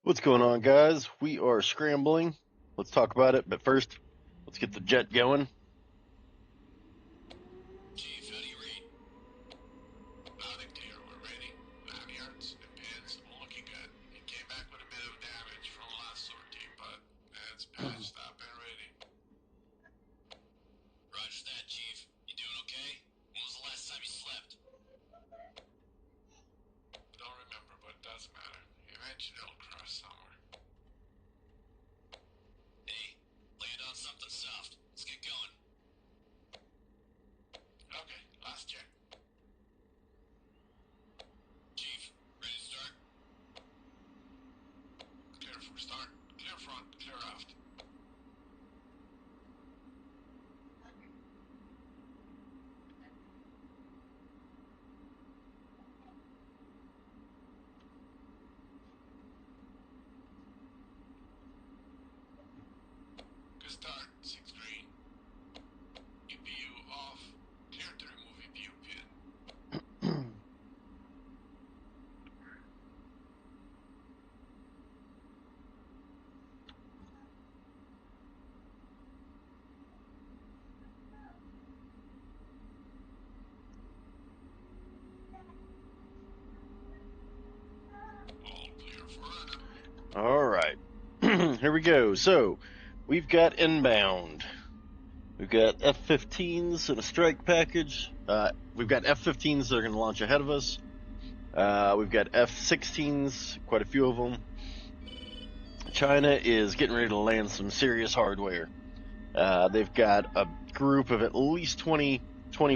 What's going on, guys? We are scrambling. Let's talk about it, but first, let's get the jet going. Chief, how do you read? Loud and clear, we're ready. Lanyards and pins, all looking good. It came back with a bit of damage from last sortie, but it's patched up and ready. Roger that, Chief. You doing okay? When was the last time you slept? Don't remember, but it doesn't matter. Eventually it'll cross somewhere. Hey, land on something soft. Let's get going. Okay, last check. Chief, ready to start? Clear for start. Clear front, clear aft. Good start, 6 green. EPU off. Clear to remove EPU pin. All clear for running. All right, here we go. So, we've got inbound. We've got F-15s and a strike package. We've got F-15s that are going to launch ahead of us. We've got F-16s, quite a few of them. China is getting ready to land some serious hardware. They've got a group of at least 20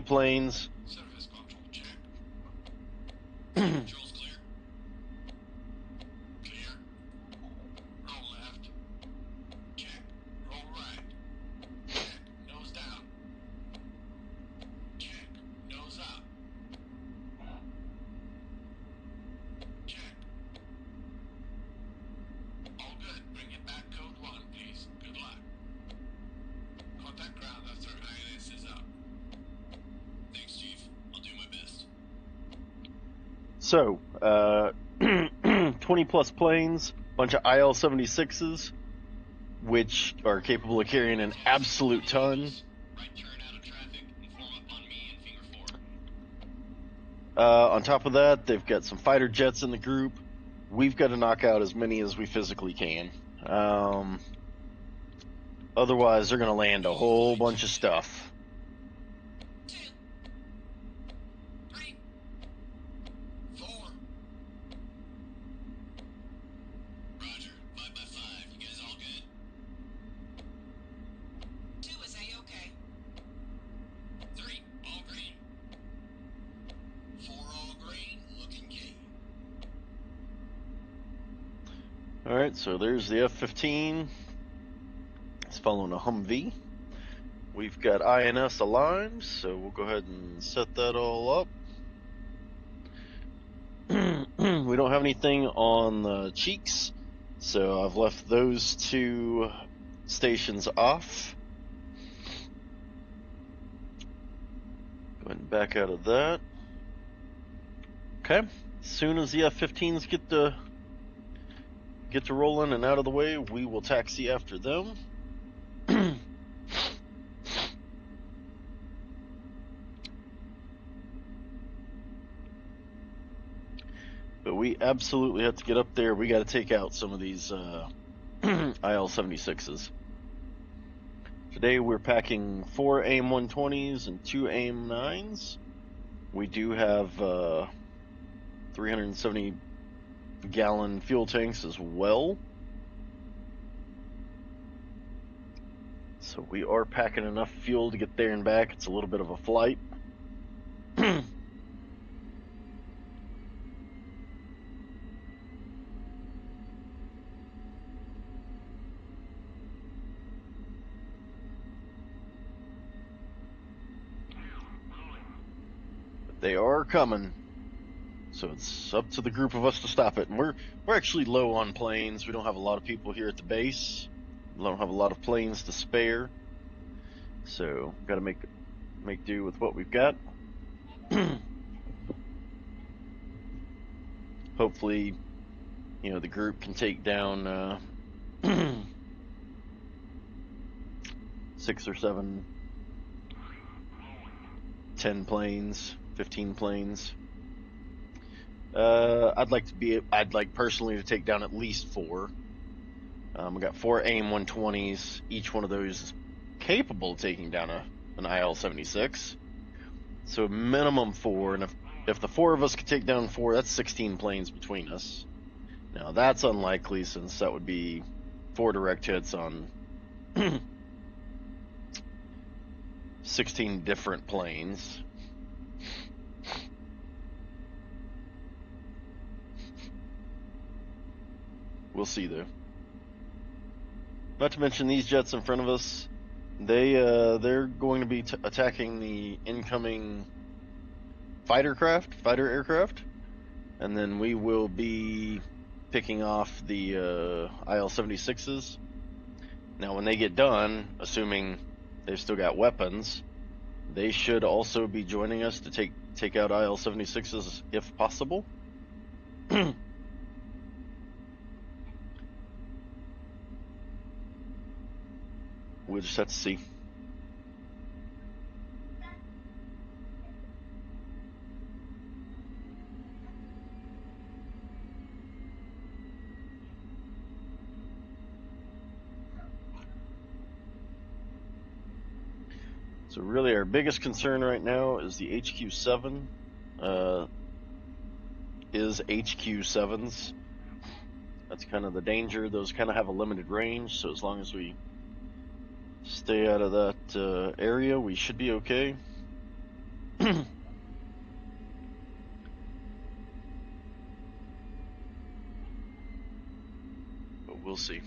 planes. Surface control check. Controls clear. Clear. Roll left. Check. Roll right. Check. Nose down. Check. Nose up. Check. All good. Bring it back code 1, please. Good luck. Contact ground after INS is up. Thanks, Chief. I'll do my best. So, 20 plus planes, bunch of IL-76s, which are capable of carrying an absolute ton. Right turn out of traffic and form up on me in finger 4. On top of that, they've got some fighter jets in the group. We've got to knock out as many as we physically can. Otherwise, they're going to land a whole bunch of stuff. 2, 3, 4. Roger. 5 by 5. You guys all good? 2 is A-okay. 3, all green. 4, all green. Looking key. Alright, so there's the F-15. It's following a Humvee. We've got INS aligned, so we'll go ahead and set that all up. We don't have anything on the cheeks, so I've left those two stations off. Go ahead and back out of that. Okay, as soon as the F-15s get to rolling and out of the way, we will taxi after them. But we absolutely have to get up there. We got to take out some of these IL-76s. Today we're packing 4 AIM-120s and 2 AIM-9s. We do have 370-gallon fuel tanks as well. So we are packing enough fuel to get there and back. It's a little bit of a flight. They are coming. So it's up to the group of us to stop it. And we're actually low on planes. We don't have a lot of people here at the base. We don't have a lot of planes to spare. So got to make do with what we've got. Hopefully, you know, the group can take down 6 or 7, 10 planes, 15 planes. I'd like personally to take down at least 4. We got 4 AIM 120s. Each one of those is capable of taking down an IL-76. So minimum 4, and if the 4 of us could take down 4, that's 16 planes between us. Now that's unlikely, since that would be 4 direct hits on 16 different planes. We'll see though. Not to mention these jets in front of us, they're going to be attacking the incoming fighter aircraft, and then we will be picking off the IL-76s. Now when they get done, assuming they've still got weapons, they should also be joining us to take out IL-76s if possible. We'll just have to see. So really our biggest concern right now is the HQ-7. Is HQ-7s. That's kind of the danger. Those kind of have a limited range, so as long as we stay out of that area, we should be okay. But we'll see.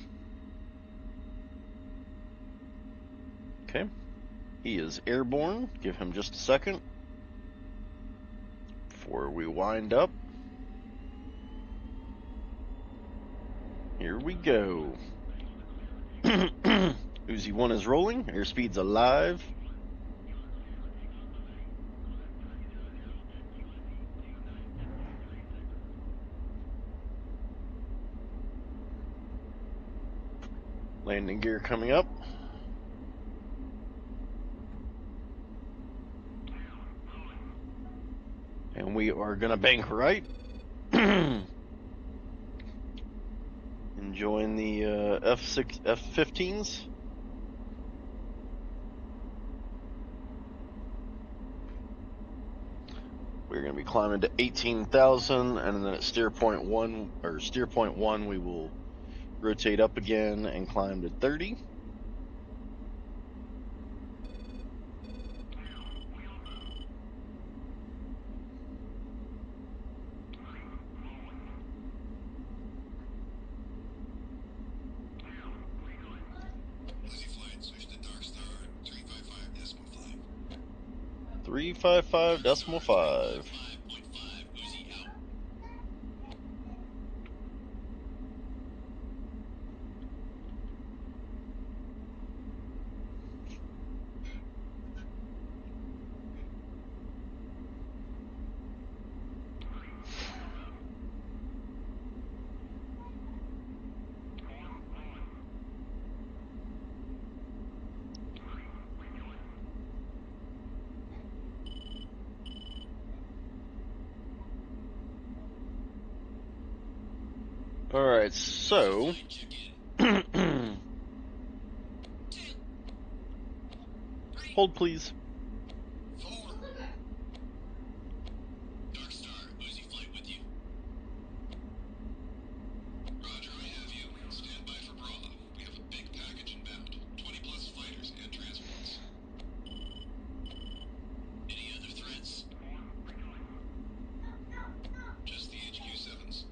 Okay. He is airborne. Give him just a second before we wind up. Here we go. Uzi 1 is rolling. Airspeed's alive. Landing gear coming up. And we are gonna bank right. Enjoying the F-15s. We're going to be climbing to 18,000, and then at steerpoint 1, we will rotate up again and climb to 30. Uzi flight, switch to Dark Star 355.5. 355.5. Uzi out. All right, so hold please. Dark Star, Uzi flight with you. Roger, I have you. Stand by for Bravo. We have a big package inbound. 20 plus fighters and transports. Any other threats? Just the HQ-7s.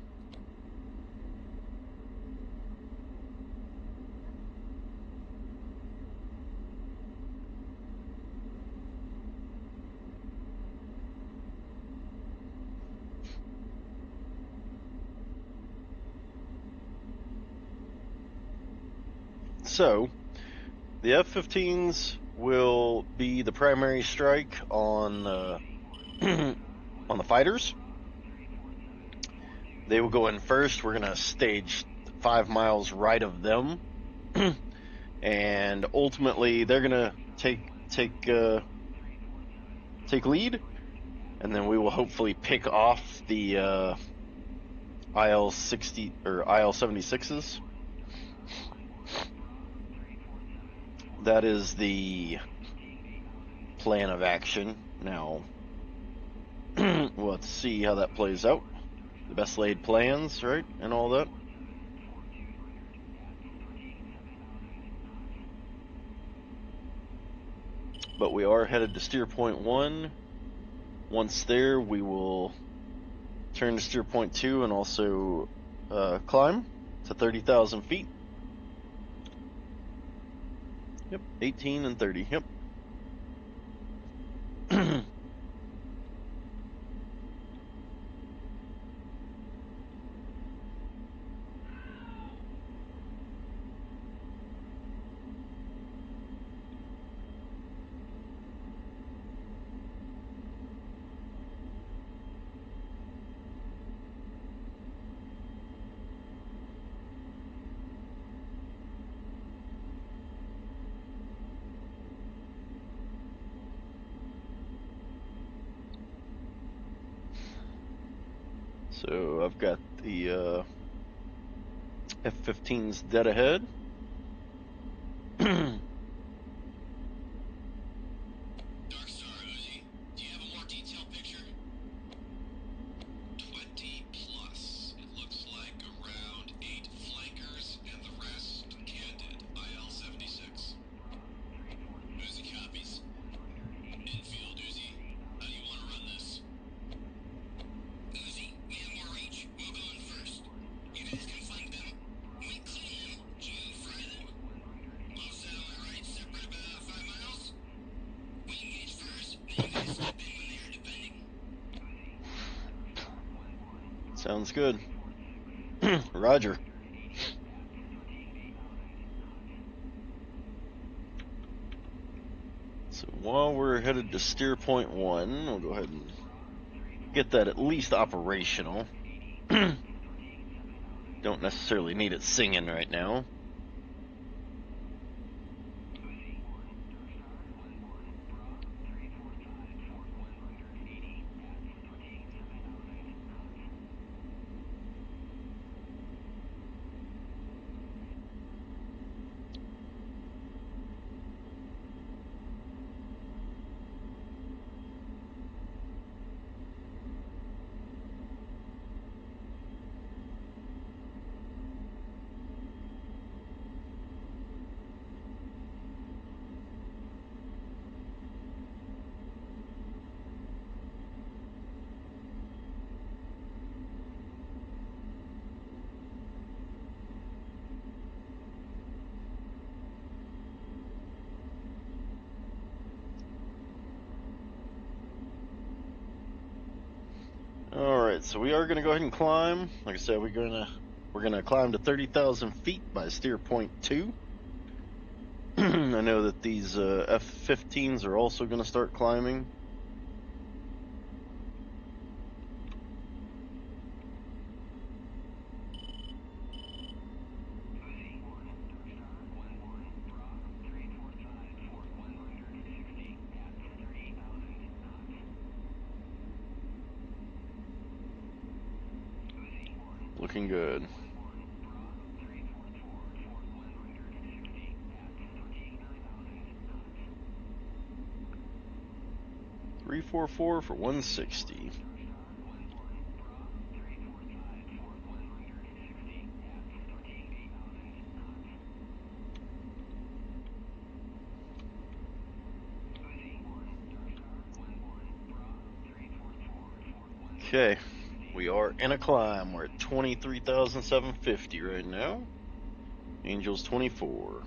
So the F-15s will be the primary strike on on the fighters. They will go in first. We're gonna stage 5 miles right of them, and ultimately they're gonna take lead, and then we will hopefully pick off the IL-60 or IL-76s. That is the plan of action. Now, we'll have to see how that plays out. The best laid plans, right, and all that. But we are headed to steer point 1. Once there, we will turn to steer point 2 and also climb to 30,000 feet. Yep, 18 and 30, yep. So I've got the F-15s dead ahead. Sounds good. Roger. So while we're headed to steer point 1, we'll go ahead and get that at least operational. Don't necessarily need it singing right now. Alright, so we are going to go ahead and climb. Like I said, we're gonna climb to 30,000 feet by steer point 2. I know that these F-15s are also going to start climbing. Looking good. $344 for 160. Okay, we are in a climb. We're at 23,750 right now. Angels 24.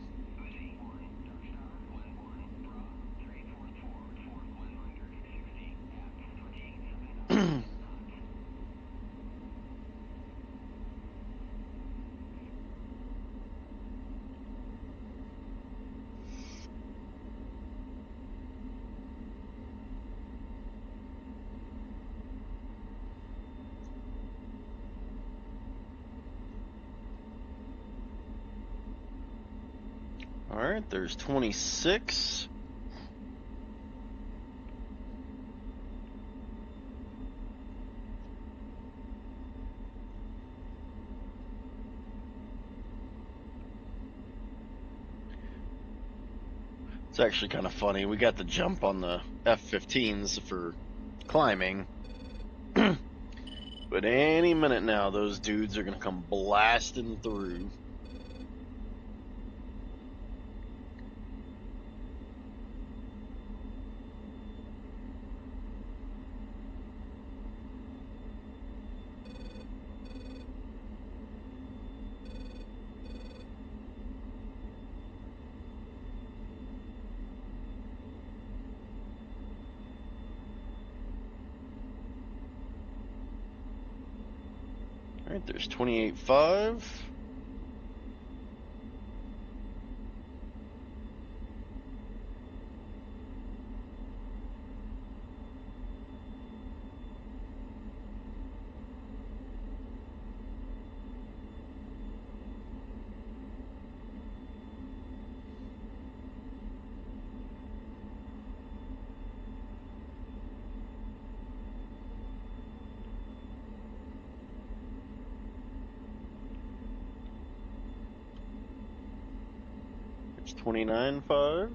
Alright, there's 26. It's actually kind of funny. We got the jump on the F-15s for climbing. But any minute now, those dudes are going to come blasting through. Alright, there's 28.5. It's 29.5.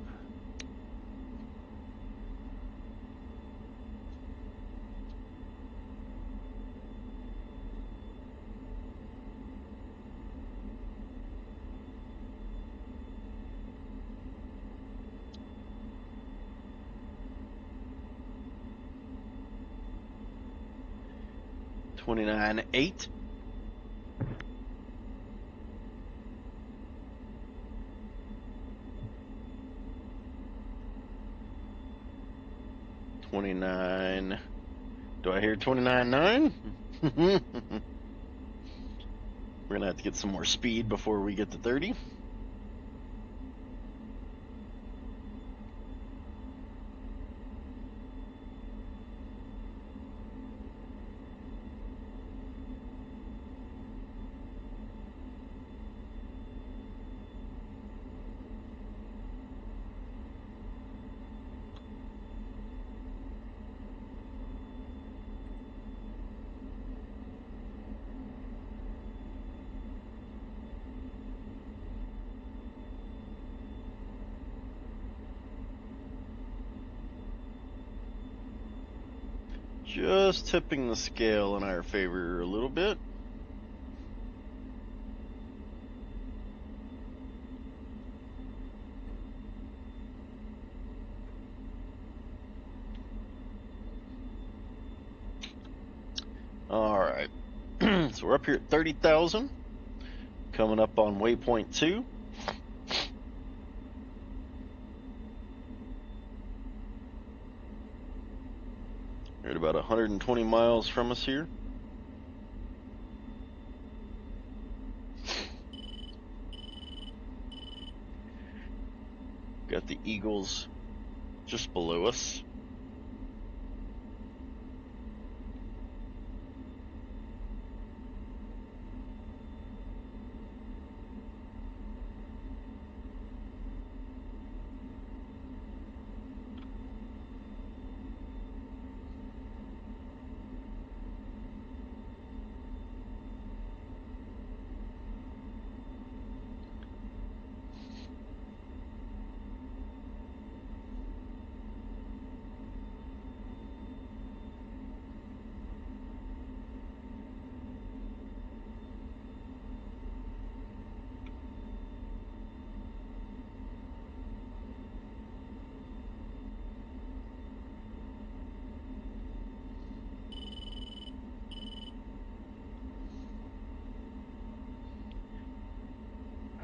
$29.8. $29. Do I hear 29.9? We're gonna have to get some more speed before we get to 30. Just tipping the scale in our favor a little bit. All right, so we're up here at 30,000, coming up on waypoint 2. We're at about 120 miles from us here. Got the Eagles just below us.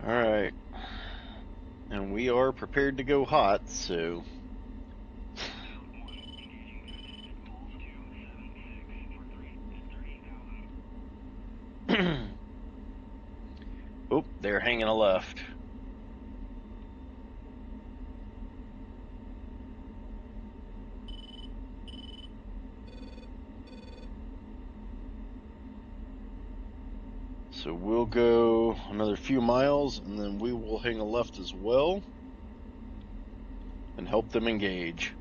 All right, and we are prepared to go hot, so oh, they're hanging a left. So we'll go another few miles, and then we will hang a left as well and help them engage.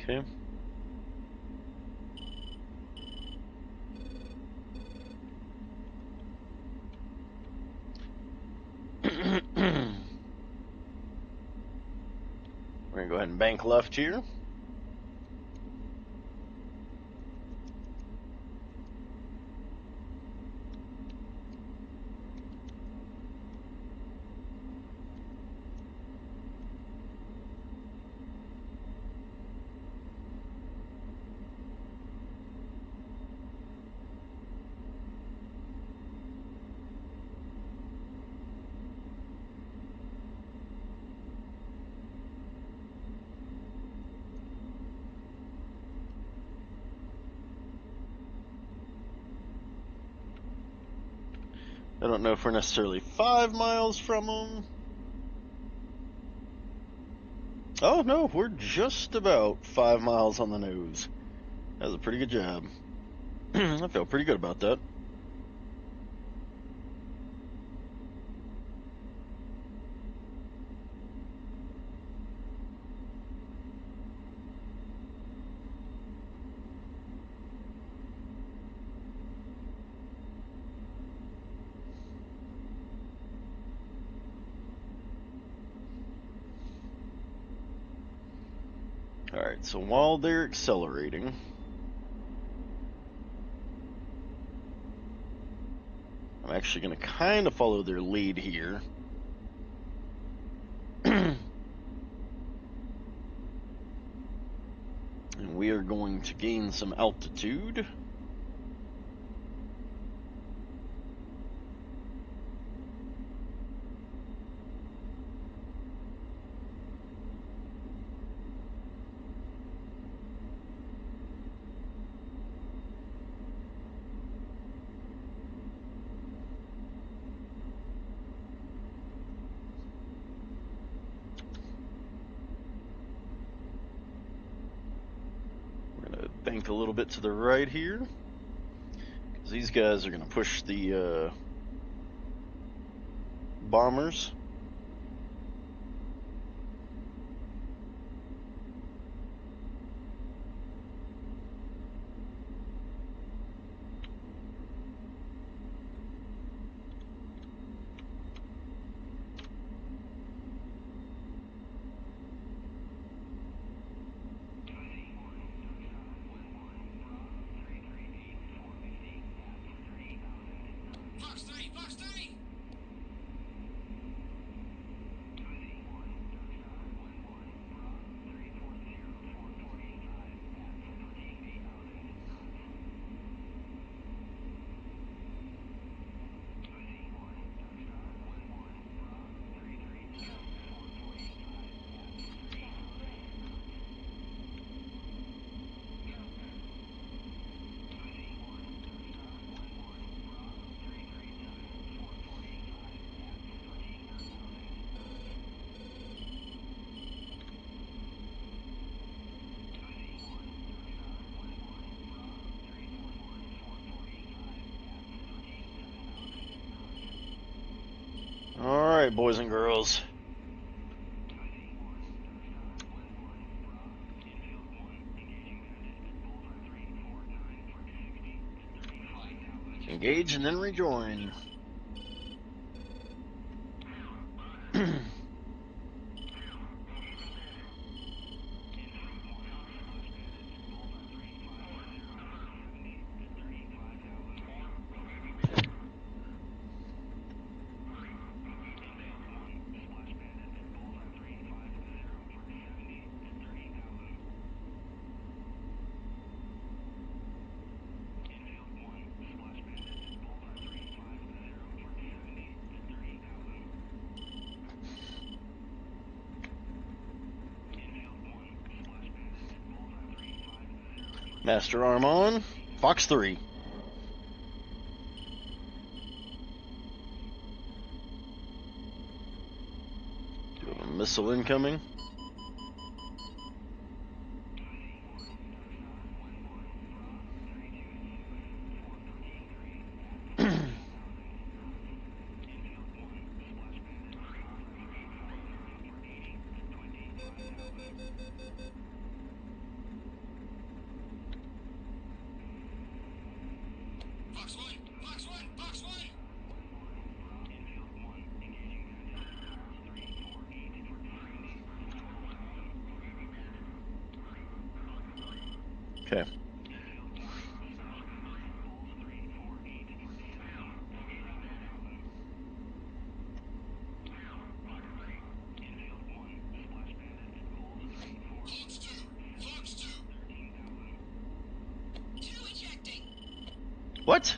Okay. We're going to go ahead and bank left here. I don't know if we're necessarily 5 miles from them. Oh, no, we're just about 5 miles on the nose. That was a pretty good job. I feel pretty good about that. Alright, so while they're accelerating, I'm actually going to kind of follow their lead here. And we are going to gain some altitude. Bank a little bit to the right here, because these guys are going to push the bombers. Alright, boys and girls. Engage and then rejoin. Master arm on. Fox 3. Do you have a missile incoming? Okay. What?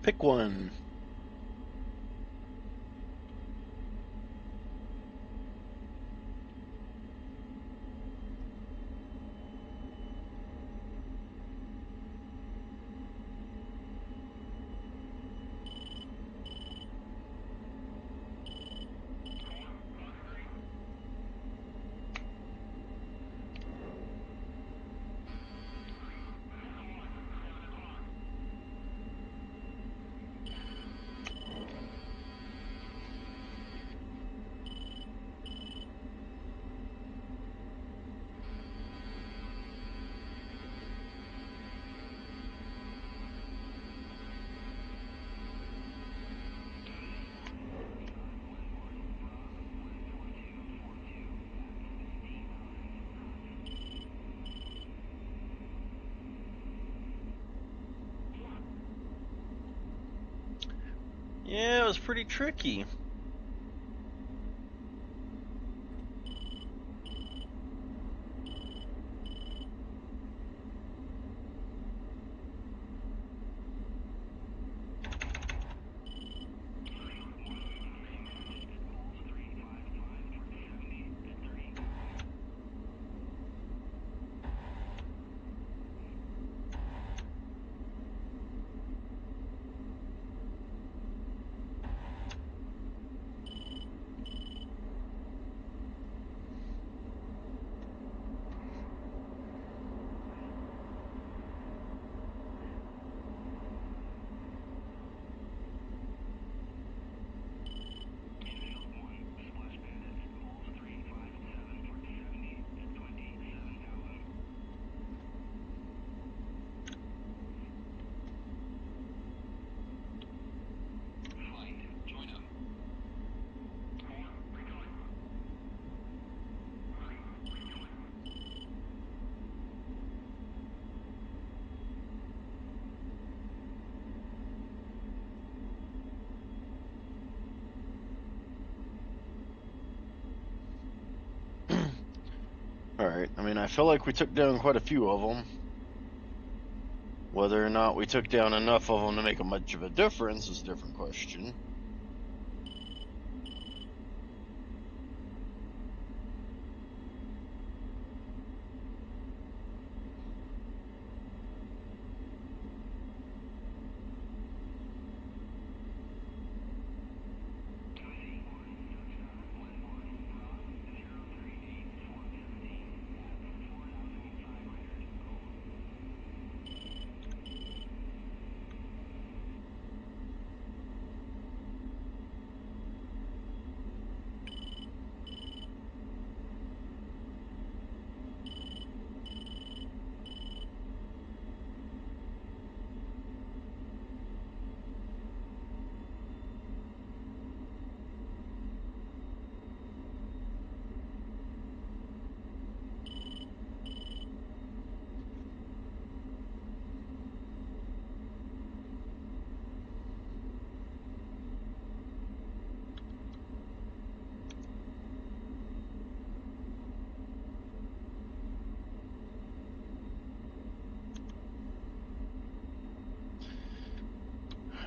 Pick one. Yeah, it was pretty tricky. Alright, I mean, I feel like we took down quite a few of them. Whether or not we took down enough of them to make a much of a difference is a different question.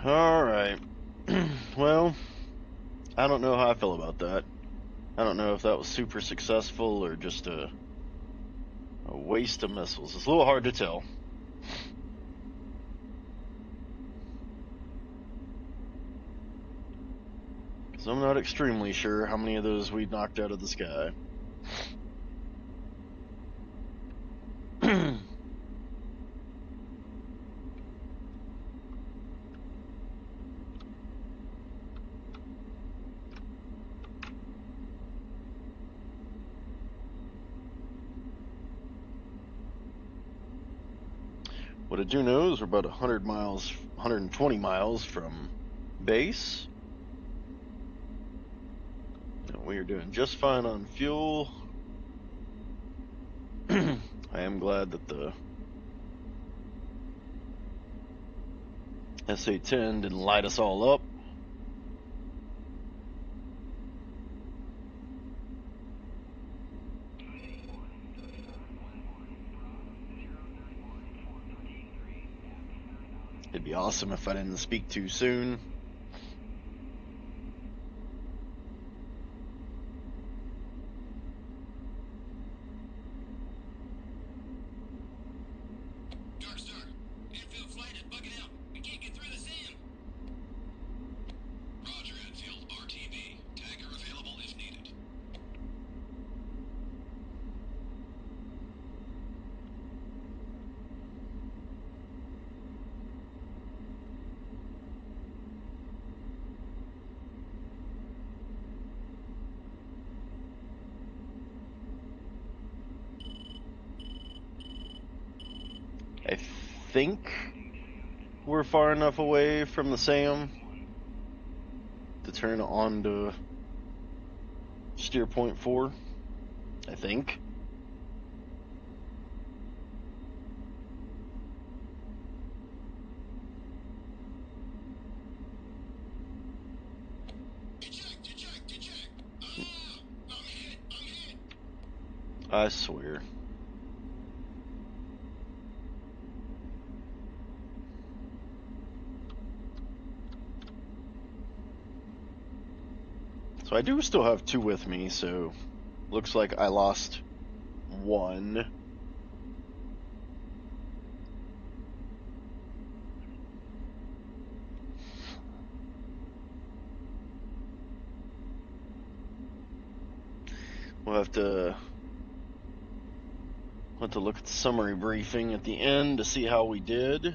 Alright. Well, I don't know how I feel about that. I don't know if that was super successful or just a waste of missiles. It's a little hard to tell. So I'm not extremely sure how many of those we knocked out of the sky. What I do know is we're about 100 miles, 120 miles from base. And we are doing just fine on fuel. I am glad that the SA-10 didn't light us all up. It'd be awesome if I didn't speak too soon. I think we're far enough away from the SAM to turn on to Steerpoint 4. I think. I swear. So I do still have 2 with me, so looks like I lost 1. We'll have to look at the summary briefing at the end to see how we did.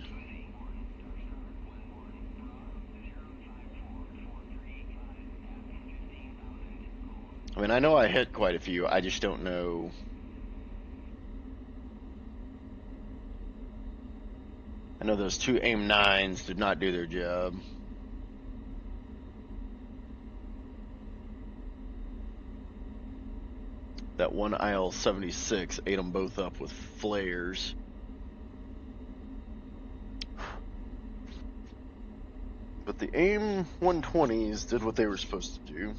I mean, I know I hit quite a few, I just don't know. I know those 2 AIM-9s did not do their job. That one IL-76 ate them both up with flares. But the AIM-120s did what they were supposed to do.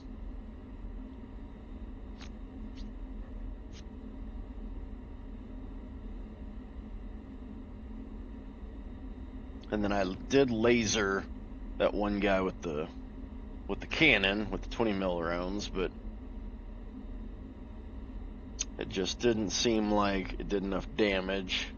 And then I did laser that one guy with the cannon, with the 20 mil rounds, but it just didn't seem like it did enough damage.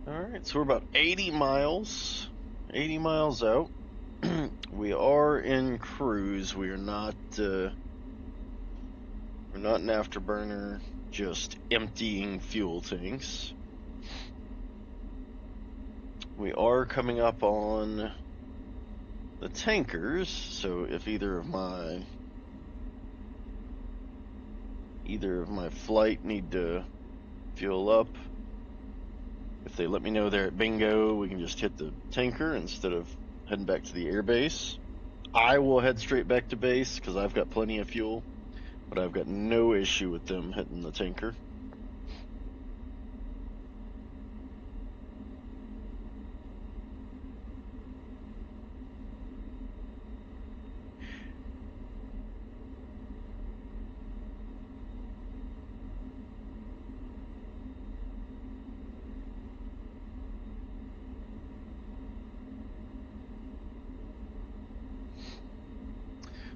Alright, so we're about 80 miles 80 miles out. We are in cruise. We're not an afterburner, just emptying fuel tanks. We are coming up on the tankers, so if either of my flight need to fuel up, if they let me know they're at bingo, we can just hit the tanker instead of heading back to the air base. I will head straight back to base because I've got plenty of fuel, but I've got no issue with them hitting the tanker.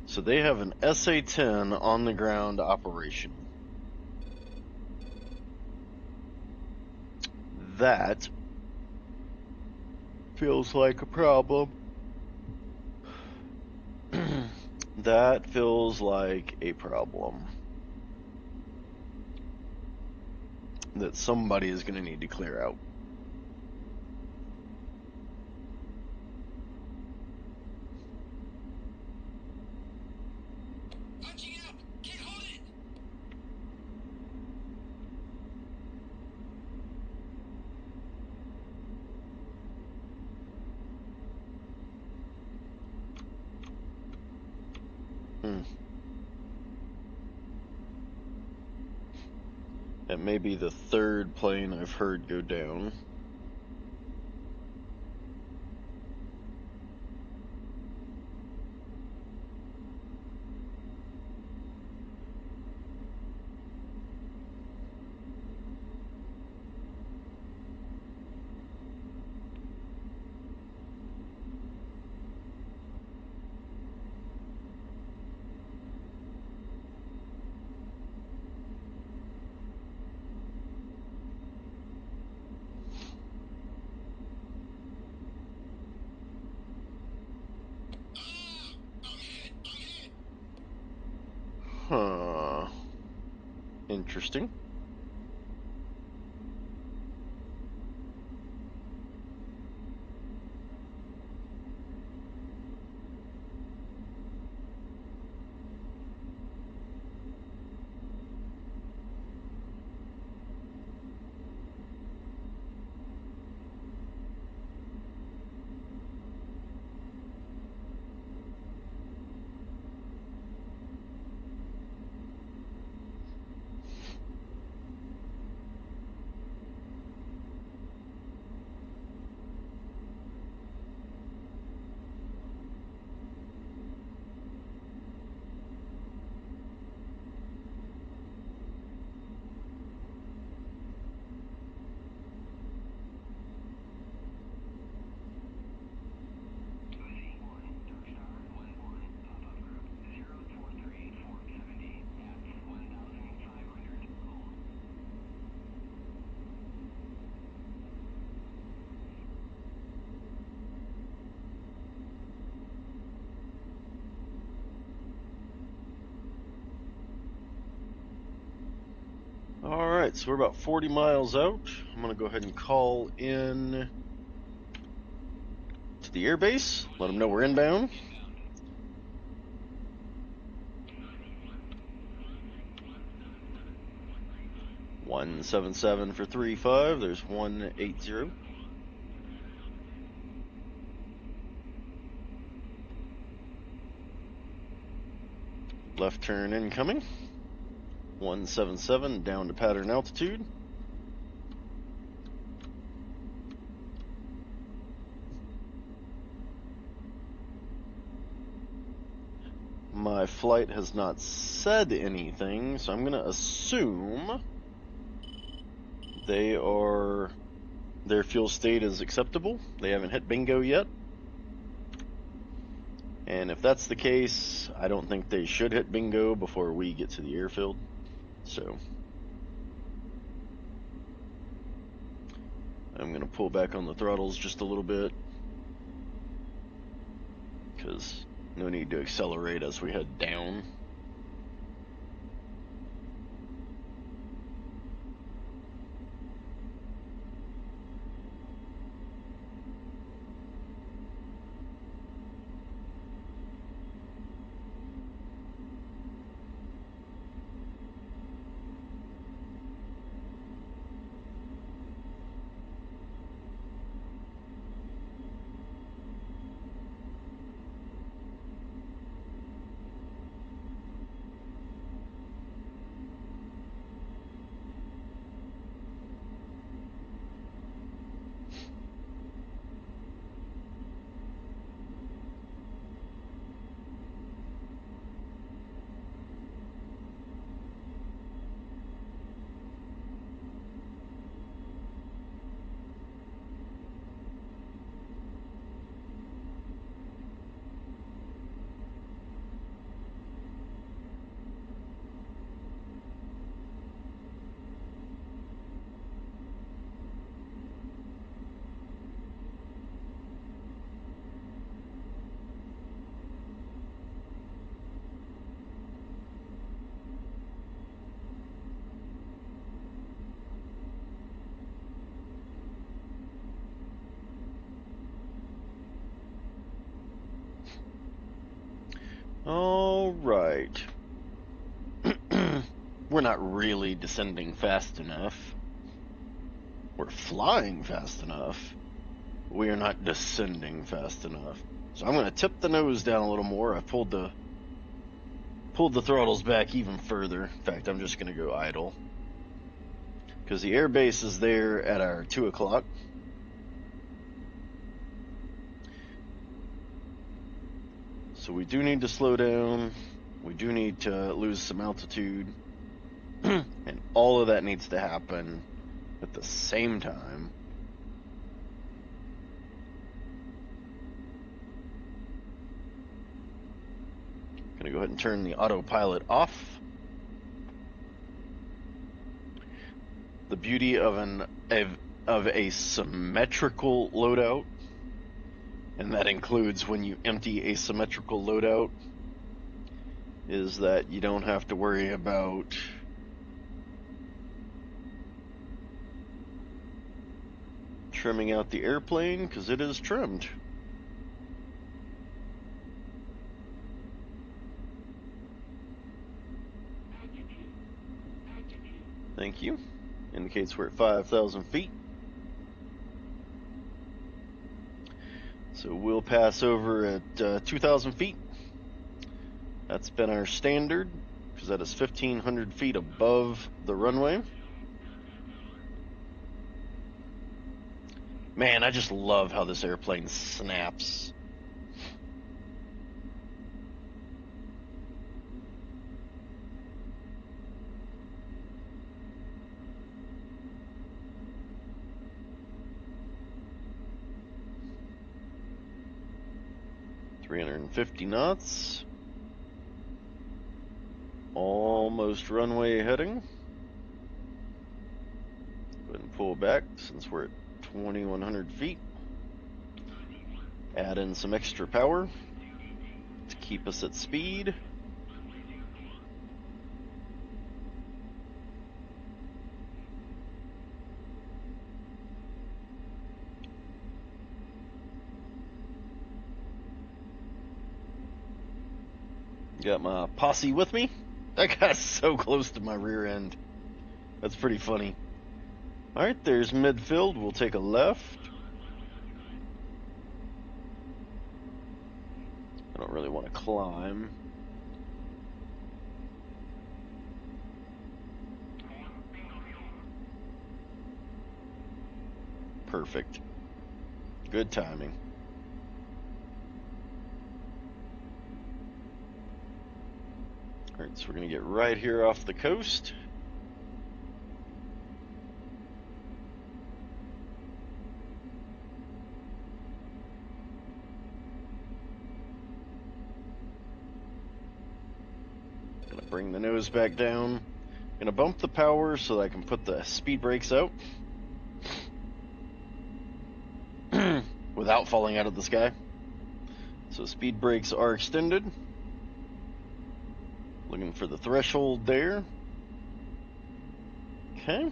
So they have an SA-10 on the ground operation. That feels like a problem. That feels like a problem that somebody is going to need to clear out. That may be the third plane I've heard go down. Huh. Interesting. Alright, so we're about 40 miles out. I'm going to go ahead and call in to the airbase, let them know we're inbound. (177) for 35, there's 180. Left turn incoming. 177 down to pattern altitude. My flight has not said anything, so I'm going to assume their fuel state is acceptable. They haven't hit bingo yet. And if that's the case, I don't think they should hit bingo before we get to the airfield. So I'm going to pull back on the throttles just a little bit. because no need to accelerate as we head down. All right. We're not really descending fast enough. We're flying fast enough. We are not descending fast enough. So I'm going to tip the nose down a little more. I pulled the throttles back even further. In fact, I'm just going to go idle, because the air base is there at our 2 o'clock. So we do need to slow down. We do need to lose some altitude. And all of that needs to happen at the same time. I'm gonna go ahead and turn the autopilot off. The beauty of a symmetrical loadout, and that includes when you empty a symmetrical loadout, is that you don't have to worry about trimming out the airplane, because it is trimmed. Thank you. Indicates we're at 5,000 feet. So we'll pass over at 2,000 feet. That's been our standard, because that is 1,500 feet above the runway. Man, I just love how this airplane snaps. .350 knots. Almost runway heading. Go ahead and pull back since we're at 2,100 feet. Add in some extra power to keep us at speed. Got my posse with me. That guy's so close to my rear end. That's pretty funny. Alright, there's midfield. We'll take a left. I don't really want to climb. Perfect. Good timing. Alright, so we're going to get right here off the coast. Gonna bring the nose back down. Gonna bump the power so that I can put the speed brakes out without falling out of the sky. So speed brakes are extended. Looking for the threshold there. Okay.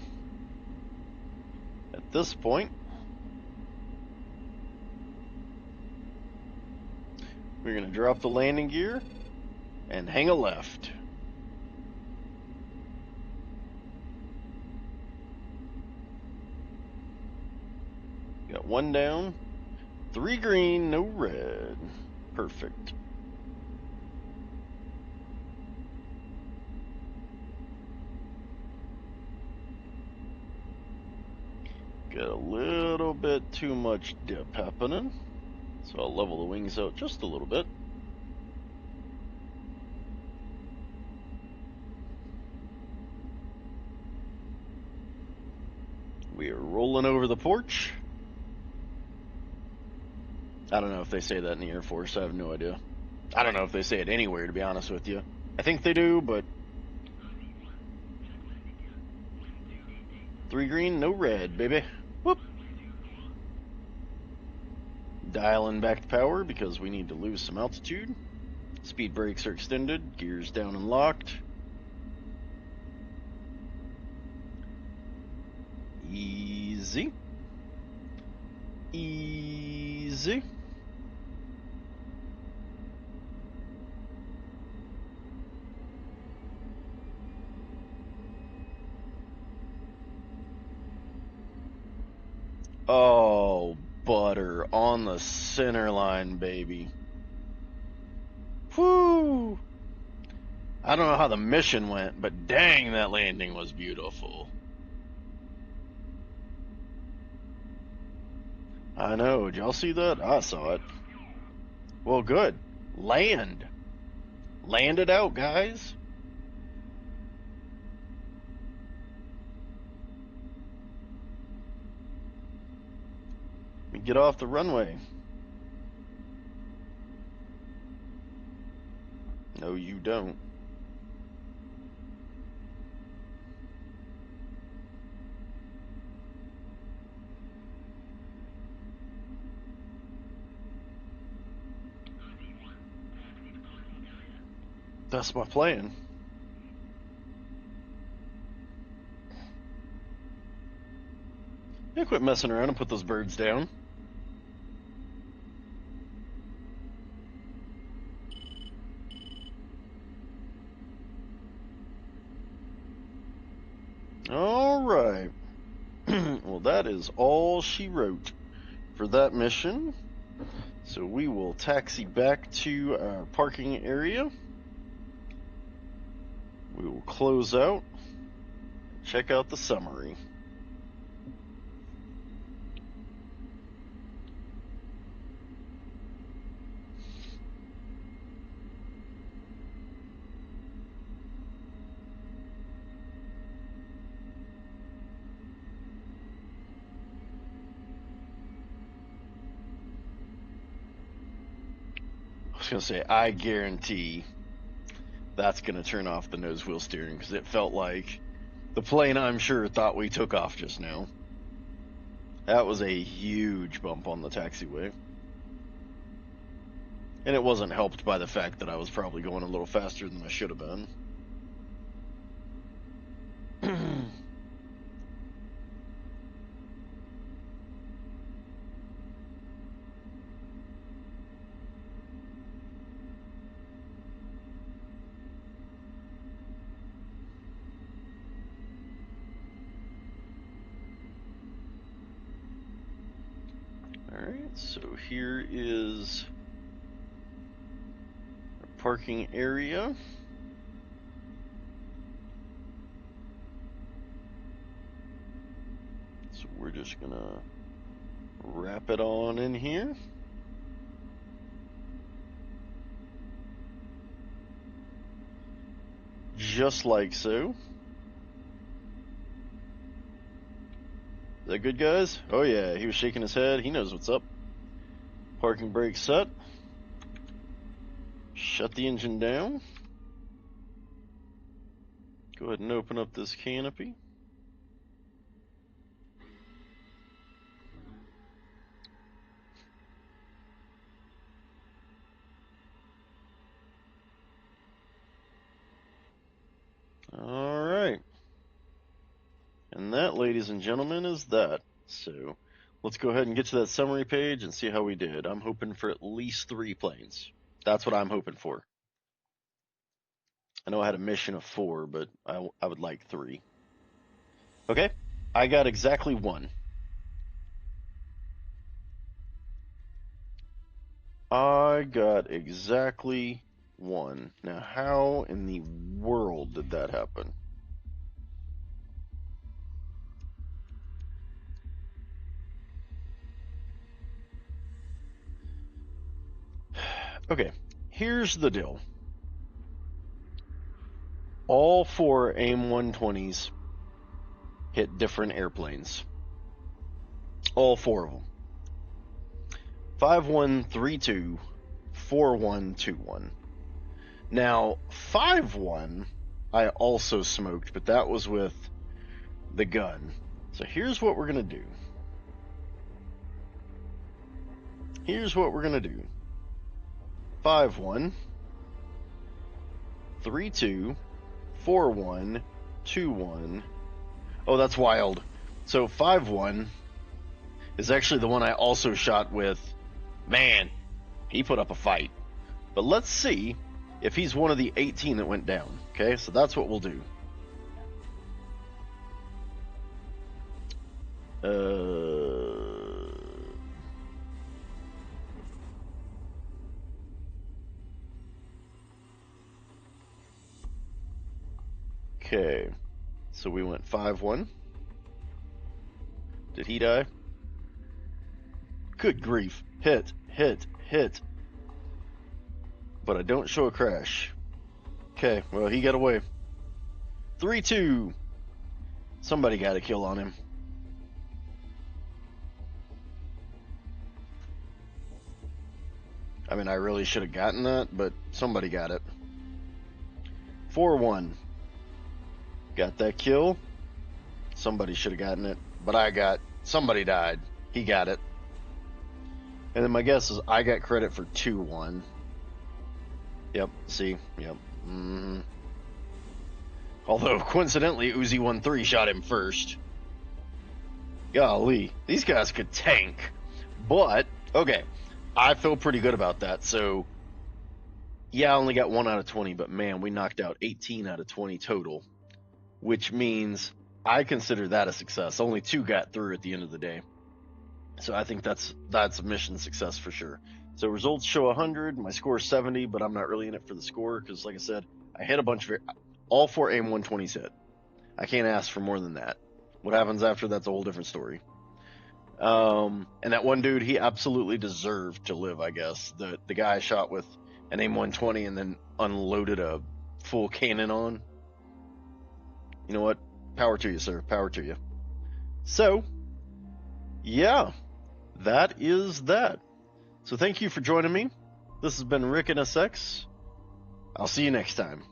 At this point, we're going to drop the landing gear and hang a left. Got 1 down, 3 green, no red. Perfect. Got a little bit too much dip happening, so I'll level the wings out just a little bit. We are rolling over the porch. I don't know if they say that in the Air Force. I have no idea. I don't know if they say it anywhere, to be honest with you. I think they do, but 3 green, no red, baby. Whoop. Dialing back to power because we need to lose some altitude. Speed brakes are extended, gears down and locked. Easy. Easy. Oh, butter on the center line, baby. Whoo! I don't know how the mission went, but dang, that landing was beautiful. I know. Did y'all see that? I saw it. Well, good. Land. Land it out, guys. We get off the runway. No, you don't. That's my plan. Yeah, quit messing around and put those birds down. All right. Well, that is all she wrote for that mission. So we will taxi back to our parking area. We will close out, check out the summary. I was going to say, I guarantee that's going to turn off the nose wheel steering because it felt like the plane, I'm sure, thought we took off just now. That was a huge bump on the taxiway. And it wasn't helped by the fact that I was probably going a little faster than I should have been. Alright, so here is our parking area. So we're just gonna wrap it on in here. Just like so. Is that good, guys? Oh yeah, he was shaking his head. He knows what's up. Parking brake set. Shut the engine down. Go ahead and open up this canopy. And that, ladies and gentlemen, is that. So let's go ahead and get to that summary page and see how we did. I'm hoping for at least 3 planes. That's what I'm hoping for. I know I had a mission of 4, but I would like 3. Okay, I got exactly 1. I got exactly 1. Now, how in the world did that happen? Okay, here's the deal. All 4 AIM-120s hit different airplanes. All 4 of them. 5-1, 3-2, 4-1, 2-1. Now, 5-1, I also smoked, but that was with the gun. So here's what we're going to do. Here's what we're going to do. 5-1, 3-2, 4-1, 2-1. Oh, that's wild. So 5-1 is actually the one I also shot with. Man, he put up a fight. But let's see if he's one of the 18 that went down. Okay, so that's what we'll do. Okay, so we went 5-1. Did he die? Good grief. Hit, hit, hit. But I don't show a crash. Okay, well, he got away. 3-2. Somebody got a kill on him. I mean, I really should have gotten that, but somebody got it. 4-1. Got that kill. Somebody should have gotten it, but somebody died. He got it. And then my guess is I got credit for 2-1. Yep, see, yep. Although, coincidentally, Uzi 1-3 shot him first. Golly, these guys could tank. But, okay, I feel pretty good about that. So, yeah, I only got 1 out of 20, but man, we knocked out 18 out of 20 total, which means I consider that a success. Only 2 got through at the end of the day. So I think that's a mission success for sure. So results show 100, my score is 70, but I'm not really in it for the score because, like I said, I hit a bunch of all 4 AIM-120s hit. I can't ask for more than that. What happens after that's a whole different story. And that one dude, he absolutely deserved to live, I guess. The guy I shot with an AIM-120 and then unloaded a full cannon on. You know what? Power to you, sir. Power to you. So, yeah, that is that. So thank you for joining me. This has been Rick and SX. I'll see you next time.